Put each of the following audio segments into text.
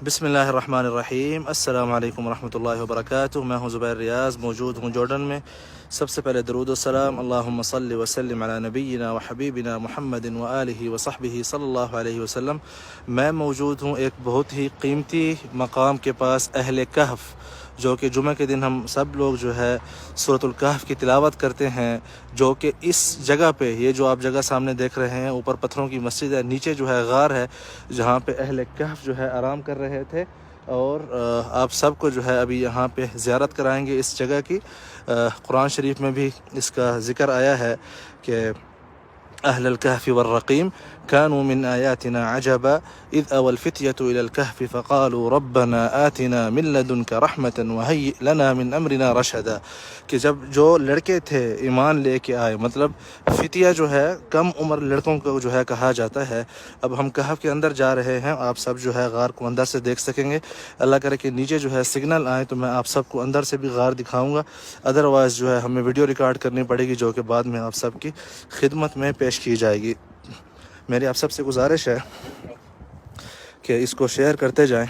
بسم اللہ الرحمن الرحیم۔ السلام علیکم ورحمۃ اللہ وبرکاتہ۔ میں ہوں زبیر ریاض، موجود ہوں جارڈن میں۔ سب سے پہلے درود و سلام اللہم صلی وسلم علی نبینا و حبیبنا محمد و آلہ و صحبہ صلی اللہ علیہ وسلم۔ میں موجود ہوں ایک بہت ہی قیمتی مقام کے پاس، اہل کہف، جو کہ جمعہ کے دن ہم سب لوگ جو ہے سورۃ الکہف کی تلاوت کرتے ہیں، جو کہ اس جگہ پہ، یہ جو آپ جگہ سامنے دیکھ رہے ہیں، اوپر پتھروں کی مسجد ہے، نیچے جو ہے غار ہے جہاں پہ اہل کہف جو ہے آرام کر رہے تھے، اور آپ سب کو جو ہے ابھی یہاں پہ زیارت کرائیں گے اس جگہ کی۔ قرآن شریف میں بھی اس کا ذکر آیا ہے کہ اہل الکہف والرقیم كانوا من آیاتنا عجبا اذ اوى الفتية الى الكهف فقالوا ربنا آتنا من لدنك رحمة وهيئ لنا من امرنا رشدا، کہ جب جو لڑکے تھے ایمان لے کے آئے، مطلب فتیہ جو ہے کم عمر لڑکوں کو جو ہے کہا جاتا ہے۔ اب ہم کہف کے اندر جا رہے ہیں، آپ سب جو ہے غار کو اندر سے دیکھ سکیں گے۔ اللہ کرے کہ نیچے جو ہے سگنل آئے تو میں آپ سب کو اندر سے بھی غار دکھاؤں گا، ادروائز جو ہے ہمیں ویڈیو ریکارڈ کرنی پڑے گی، جو کہ بعد میں آپ سب کی خدمت میں پیش کی جائے گی۔ میری آپ سب سے گزارش ہے کہ اس کو شیئر کرتے جائیں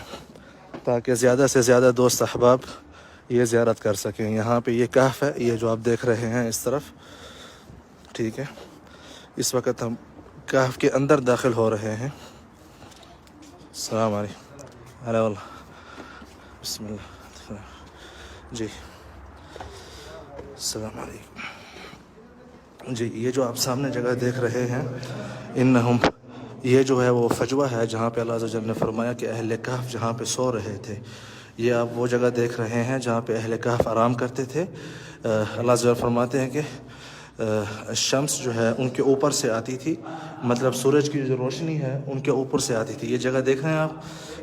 تاکہ زیادہ سے زیادہ دوست احباب یہ زیارت کر سکیں۔ یہاں پہ یہ کہف ہے، یہ جو آپ دیکھ رہے ہیں اس طرف، ٹھیک ہے۔ اس وقت ہم کہف کے اندر داخل ہو رہے ہیں۔ السلام علیکم۔ ہلا واللہ، بسم اللہ جی، السلام علیکم جی۔ یہ جو آپ سامنے جگہ دیکھ رہے ہیں، انہم، یہ جو ہے وہ فجوہ ہے جہاں پہ اللہ عز و جل نے فرمایا کہ اہل کہف جہاں پہ سو رہے تھے۔ یہ آپ وہ جگہ دیکھ رہے ہیں جہاں پہ اہل کہف آرام کرتے تھے۔ اللہ عز و جل فرماتے ہیں کہ شمس جو ہے ان کے اوپر سے آتی تھی، مطلب سورج کی جو روشنی ہے ان کے اوپر سے آتی تھی۔ یہ جگہ دیکھ رہے ہیں آپ،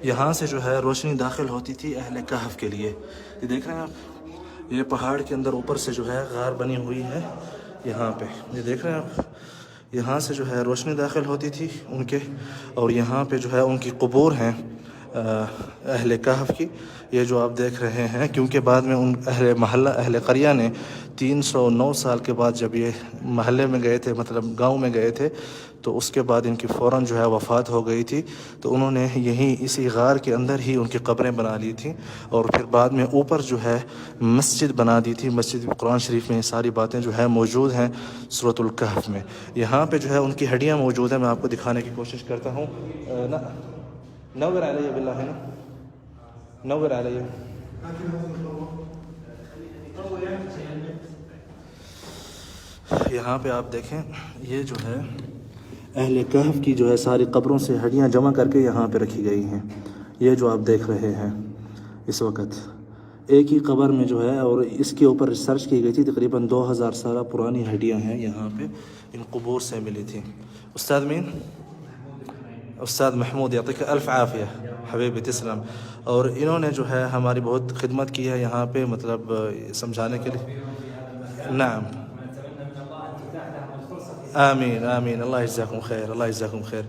یہاں سے جو ہے روشنی داخل ہوتی تھی اہل کہف کے لیے۔ یہ دیکھ رہے ہیں آپ، یہ پہاڑ کے اندر اوپر سے جو ہے غار بنی ہوئی ہے یہاں پہ، یہ دیکھ رہے ہیں آپ، یہاں سے جو ہے روشنی داخل ہوتی تھی ان کے، اور یہاں پہ جو ہے ان کی قبور ہیں اہل کہف کی، یہ جو آپ دیکھ رہے ہیں۔ کیونکہ بعد میں ان اہل محلہ، اہل قریہ نے 309 سال کے بعد جب یہ محلے میں گئے تھے، مطلب گاؤں میں گئے تھے، تو اس کے بعد ان کی فوراً جو ہے وفات ہو گئی تھی، تو انہوں نے یہیں اسی غار کے اندر ہی ان کی قبریں بنا لی تھیں، اور پھر بعد میں اوپر جو ہے مسجد بنا دی تھی۔ مسجد قرآن شریف میں یہ ساری باتیں جو ہے موجود ہیں سورۃ الکہف میں۔ یہاں پہ جو ہے ان کی ہڈیاں موجود ہیں، میں آپ کو دکھانے کی کوشش کرتا ہوں۔ نور علیہ باللہ، نور علیہ، یہاں پہ آپ دیکھیں، یہ جو ہے اہل کہف کی جو ہے ساری قبروں سے ہڈیاں جمع کر کے یہاں پہ رکھی گئی ہیں۔ یہ جو آپ دیکھ رہے ہیں اس وقت ایک ہی قبر میں جو ہے، اور اس کے اوپر ریسرچ کی گئی تھی، تقریباً 2000 سالہ پرانی ہڈیاں ہیں یہاں پہ، ان قبور سے ملی تھیں۔ استاد مین؟ استاد محمود، یعطیک الف عافیہ حبیبی، تسلم۔ اور انہوں نے جو ہے ہماری بہت خدمت کی ہے یہاں پہ، مطلب سمجھانے کے لیے۔ نعم، آمین آمین، اللہ جزاکم خیر، اللہ جزاکم خیر۔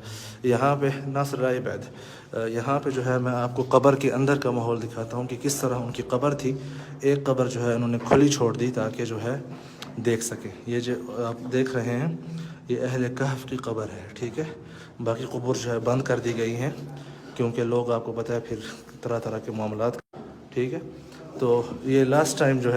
یہاں پہ ناصر رائے بعد، یہاں پہ جو ہے میں آپ کو قبر کے اندر کا ماحول دکھاتا ہوں کہ کس طرح ان کی قبر تھی۔ ایک قبر جو ہے انہوں نے کھلی چھوڑ دی تاکہ جو ہے دیکھ سکیں۔ یہ جو آپ دیکھ رہے ہیں یہ اہل کہف کی قبر ہے، ٹھیک ہے۔ باقی قبور جو ہے بند کر دی گئی ہیں، کیونکہ لوگ، آپ کو پتہ ہے پھر طرح طرح کے معاملات، ٹھیک ہے۔ تو یہ لاسٹ ٹائم جو ہے